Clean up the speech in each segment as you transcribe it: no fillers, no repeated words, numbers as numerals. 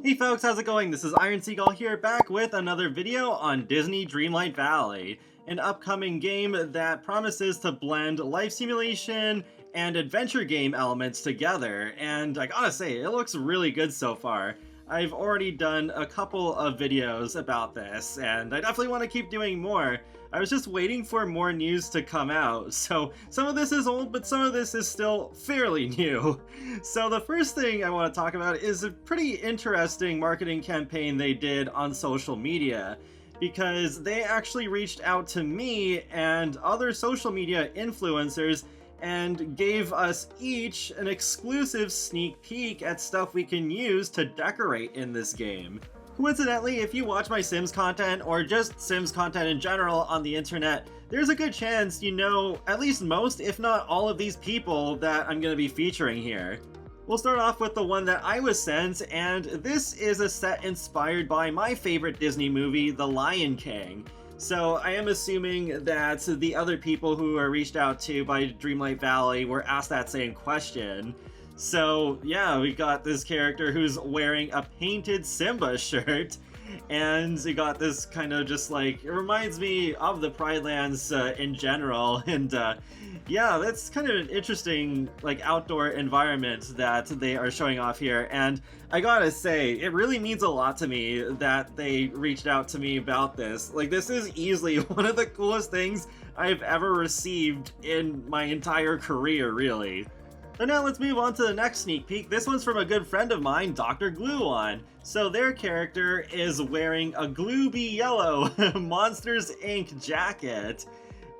Hey folks, how's it going? This is Iron Seagull here, back with another video on Disney Dreamlight Valley, an upcoming game that promises to blend life simulation and adventure game elements together, and I gotta say, it looks really good so far. I've already done a couple of videos about this, and I definitely want to keep doing more. I was just waiting for more news to come out, so some of this is old, but some of this is still fairly new. So the first thing I want to talk about is a pretty interesting marketing campaign they did on social media, because they actually reached out to me and other social media influencers and gave us each an exclusive sneak peek at stuff we can use to decorate in this game. Coincidentally, if you watch my Sims content, or just Sims content in general on the internet, there's a good chance you know at least most, if not all of these people that I'm going to be featuring here. We'll start off with the one that I was sent, and this is a set inspired by my favorite Disney movie, The Lion King. So I am assuming that the other people who are reached out to by Dreamlight Valley were asked that same question. So yeah, we got this character who's wearing a painted Simba shirt, and we got this kind of just like, it reminds me of the Pride Lands in general, and yeah, that's kind of an interesting like outdoor environment that they are showing off here, and I gotta say, it really means a lot to me that they reached out to me about this. Like, this is easily one of the coolest things I've ever received in my entire career, really. So now let's move on to the next sneak peek. This one's from a good friend of mine, Dr. Gluon. So their character is wearing a Glooby Yellow Monsters Inc. jacket,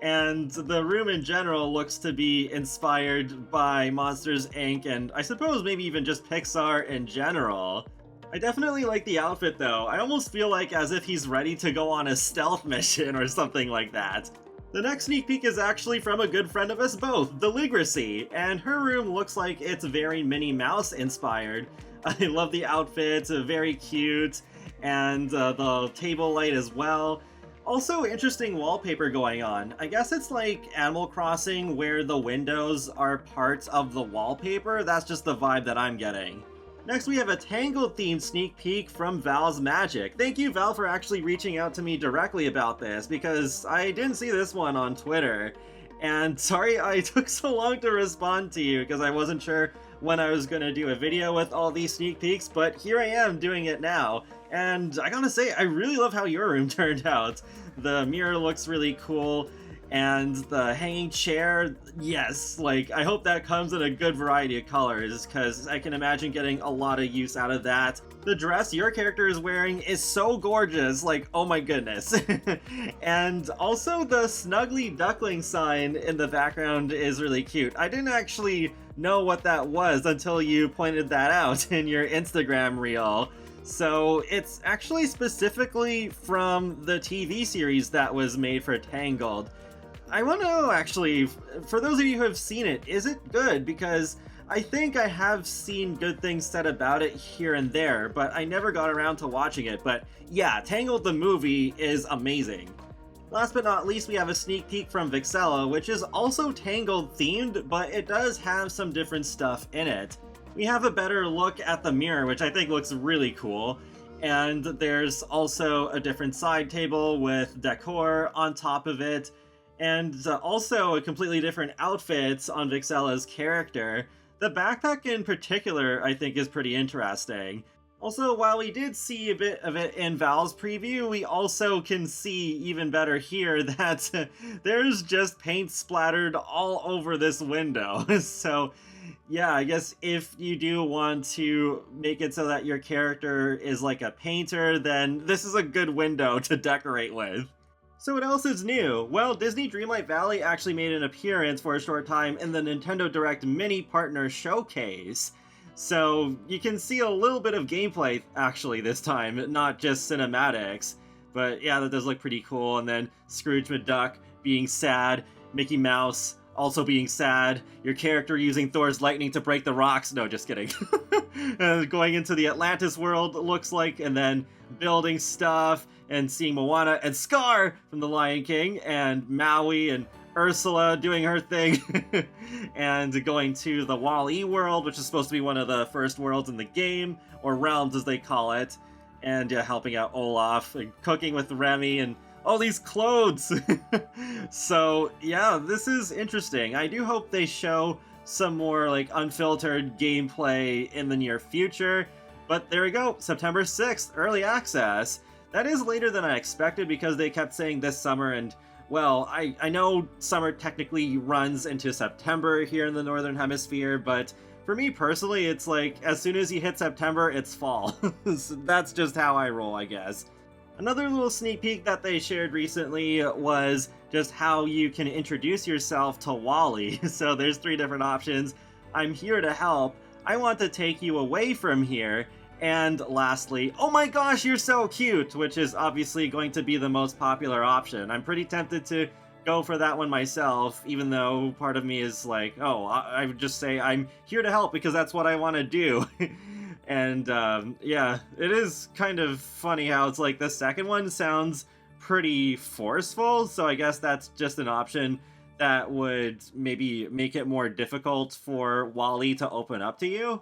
and the room in general looks to be inspired by Monsters Inc. and I suppose maybe even just Pixar in general. I definitely like the outfit though. I almost feel like as if he's ready to go on a stealth mission or something like that. The next sneak peek is actually from a good friend of us both, Deluxe, and her room looks like it's very Minnie Mouse inspired. I love the outfit, very cute, and the table light as well. Also, interesting wallpaper going on. I guess it's like Animal Crossing where the windows are parts of the wallpaper. That's just the vibe that I'm getting. Next, we have a Tangled themed sneak peek from Val's Magic. Thank you, Val, for actually reaching out to me directly about this, because I didn't see this one on Twitter. And sorry I took so long to respond to you, because I wasn't sure when I was going to do a video with all these sneak peeks, but here I am doing it now. And I gotta say, I really love how your room turned out. The mirror looks really cool, and the hanging chair, yes, like, I hope that comes in a good variety of colors, because I can imagine getting a lot of use out of that. The dress your character is wearing is so gorgeous, like, oh my goodness. And also the Snuggly Duckling sign in the background is really cute. I didn't actually know what that was until you pointed that out in your Instagram reel. So it's actually specifically from the TV series that was made for Tangled. I want to know, actually, for those of you who have seen it, is it good? Because I think I have seen good things said about it here and there, but I never got around to watching it. But yeah, Tangled the movie is amazing. Last but not least, we have a sneak peek from Vixella, which is also Tangled themed, but it does have some different stuff in it. We have a better look at the mirror, which I think looks really cool. And there's also a different side table with decor on top of it. And also a completely different outfit on Vixella's character. The backpack in particular, I think, is pretty interesting. Also, while we did see a bit of it in Val's preview, we also can see even better here that there's just paint splattered all over this window. So yeah, I guess if you do want to make it so that your character is like a painter, then this is a good window to decorate with. So what else is new? Well, Disney Dreamlight Valley actually made an appearance for a short time in the Nintendo Direct Mini Partner Showcase. So you can see a little bit of gameplay actually this time, not just cinematics. But yeah, that does look pretty cool. And then Scrooge McDuck being sad, Mickey Mouse also being sad, your character using Thor's lightning to break the rocks. No, just kidding. Going into the Atlantis world, it looks like, and then building stuff, and seeing Moana and Scar from The Lion King, and Maui, and Ursula doing her thing, and going to the Wall-E world, which is supposed to be one of the first worlds in the game, or realms as they call it, and helping out Olaf, and cooking with Remy, and all these clothes! So, yeah, this is interesting. I do hope they show some more, like, unfiltered gameplay in the near future, but there we go, September 6th, early access. That is later than I expected because they kept saying this summer, and well, I know summer technically runs into September here in the Northern Hemisphere, but for me personally, it's like, as soon as you hit September, it's fall. So that's just how I roll, I guess. Another little sneak peek that they shared recently was just how you can introduce yourself to Wally. So there's 3 different options. I'm here to help. I want to take you away from here. And lastly, oh my gosh, you're so cute, which is obviously going to be the most popular option. I'm pretty tempted to go for that one myself, even though part of me is like, oh, I would just say I'm here to help because that's what I want to do. And yeah, it is kind of funny how it's like the second one sounds pretty forceful, so I guess that's just an option that would maybe make it more difficult for Wally to open up to you.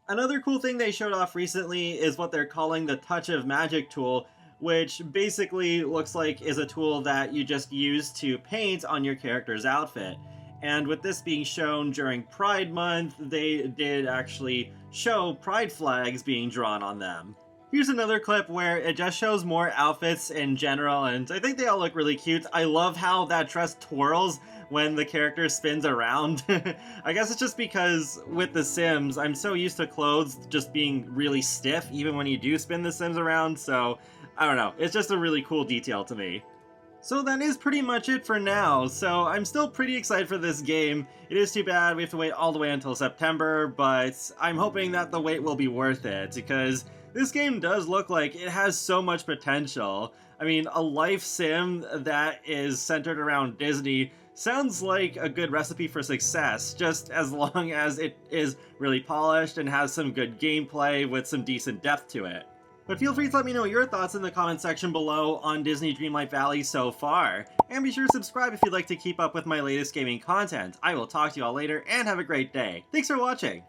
Another cool thing they showed off recently is what they're calling the Touch of Magic tool, which basically looks like is a tool that you just use to paint on your character's outfit. And with this being shown during Pride Month, they did actually show pride flags being drawn on them. Here's another clip where it just shows more outfits in general, and I think they all look really cute. I love how that dress twirls when the character spins around. I guess it's just because with The Sims, I'm so used to clothes just being really stiff even when you do spin The Sims around, so I don't know. It's just a really cool detail to me. So that is pretty much it for now, so I'm still pretty excited for this game. It is too bad we have to wait all the way until September, but I'm hoping that the wait will be worth it, because this game does look like it has so much potential. I mean, a life sim that is centered around Disney sounds like a good recipe for success, just as long as it is really polished and has some good gameplay with some decent depth to it. But feel free to let me know your thoughts in the comment section below on Disney Dreamlight Valley so far. And be sure to subscribe if you'd like to keep up with my latest gaming content. I will talk to you all later, and have a great day. Thanks for watching!